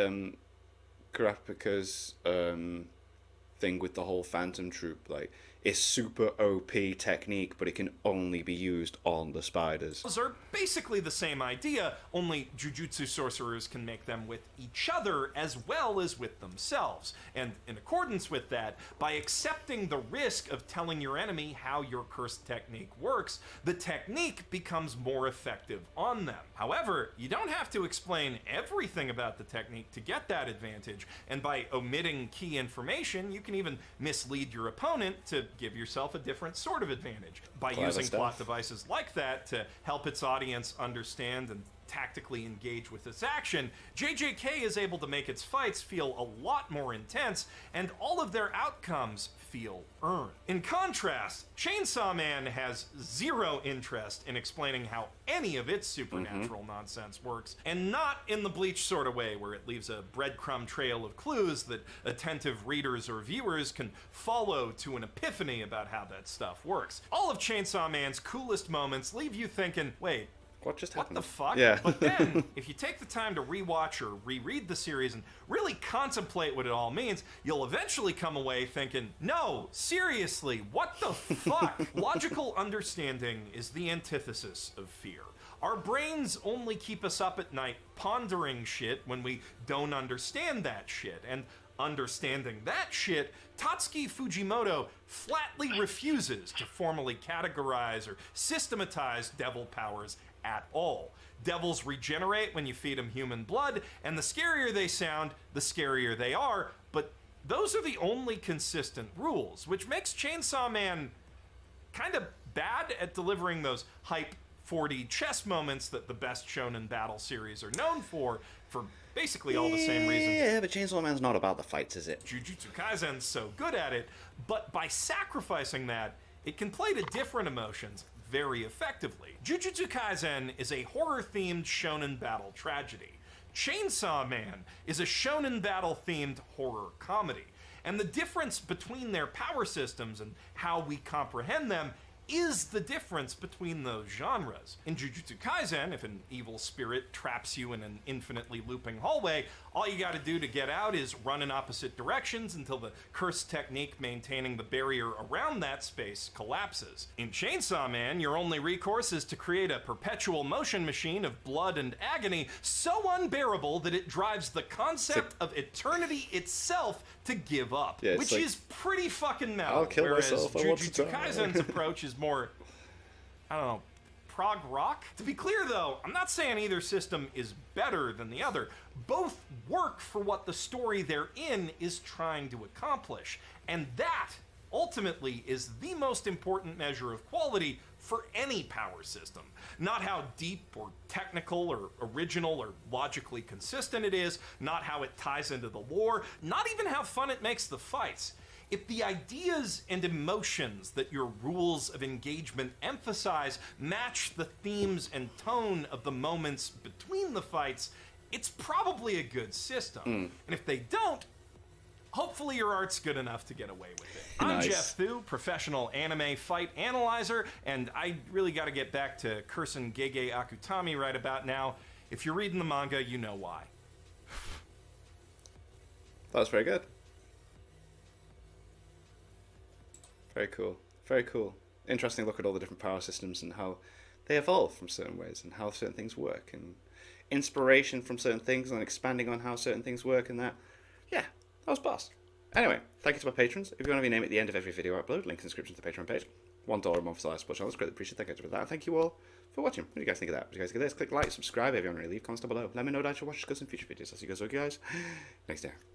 Speaker 1: Kurapika's thing with the whole Phantom Troop, like, it's super OP technique, but it can only be used on the spiders.
Speaker 2: Are basically the same idea, only Jujutsu sorcerers can make them with each other as well as with themselves. And in accordance with that, by accepting the risk of telling your enemy how your cursed technique works, the technique becomes more effective on them. However, you don't have to explain everything about the technique to get that advantage, and by omitting key information, you can even mislead your opponent to give yourself a different sort of advantage. By
Speaker 1: Clever
Speaker 2: using
Speaker 1: stuff.
Speaker 2: plot devices like that to help its audience understand and tactically engage with its action, JJK is able to make its fights feel a lot more intense, and all of their outcomes feel earned. In contrast, Chainsaw Man has zero interest in explaining how any of its supernatural nonsense works, and not in the Bleach sort of way, where it leaves a breadcrumb trail of clues that attentive readers or viewers can follow to an epiphany about how that stuff works. All of Chainsaw Man's coolest moments leave you thinking, wait,
Speaker 1: What just
Speaker 2: what
Speaker 1: happened?
Speaker 2: the fuck?
Speaker 1: Yeah.
Speaker 2: But then, if you take the time to rewatch or reread the series and really contemplate what it all means, you'll eventually come away thinking, no, seriously, what the fuck? Logical understanding is the antithesis of fear. Our brains only keep us up at night pondering shit when we don't understand that shit. And understanding that shit, Tatsuki Fujimoto flatly refuses to formally categorize or systematize devil powers at all. Devils regenerate when you feed them human blood, and the scarier they sound, the scarier they are, but those are the only consistent rules, which makes Chainsaw Man kind of bad at delivering those hype 4D chess moments that the best shonen battle series are known for basically all the same reasons.
Speaker 1: Yeah, but Chainsaw Man's not about the fights, is it?
Speaker 2: Jujutsu Kaisen's so good at it, but by sacrificing that, it can play to different emotions very effectively. Jujutsu Kaisen is a horror-themed shonen battle tragedy. Chainsaw Man is a shonen battle-themed horror comedy. And the difference between their power systems and how we comprehend them is the difference between those genres. In Jujutsu Kaisen, if an evil spirit traps you in an infinitely looping hallway, all you gotta do to get out is run in opposite directions until the cursed technique maintaining the barrier around that space collapses. In Chainsaw Man, your only recourse is to create a perpetual motion machine of blood and agony so unbearable that it drives the concept of eternity itself to give up,
Speaker 1: Yeah, it's
Speaker 2: which
Speaker 1: like,
Speaker 2: is pretty fucking metal.
Speaker 1: I'll kill
Speaker 2: whereas
Speaker 1: myself, I want to
Speaker 2: Jujutsu
Speaker 1: die.
Speaker 2: Kaisen's approach is more, I don't know, prog rock? To be clear though, I'm not saying either system is better than the other. Both work for what the story they're in is trying to accomplish. And that, ultimately, is the most important measure of quality for any power system. Not how deep or technical or original or logically consistent it is, not how it ties into the lore, not even how fun it makes the fights. If the ideas and emotions that your rules of engagement emphasize match the themes and tone of the moments between the fights, it's probably a good system. And if they don't, hopefully your art's good enough to get away with it. I'm
Speaker 1: Nice.
Speaker 2: Jeff Thu, professional anime fight analyzer, and I really got to get back to cursing Gege Akutami right about now. If you're reading the manga, you know why.
Speaker 1: That was very good. Very cool. Very cool. Interesting look at all the different power systems and how they evolve from certain ways and how certain things work, and inspiration from certain things and expanding on how certain things work and that. Yeah, that was boss. Anyway, thank you to my patrons. If you want to be named at the end of every video I upload, link in the description to the Patreon page. $1 a month for the support channel. It's greatly appreciated. Thank you for that. Thank you all for watching. What do you guys think of that? What do you guys think of this? Click like, subscribe if you want to leave comments down below. Let me know that you'll watch us in future videos. I'll see you guys next time.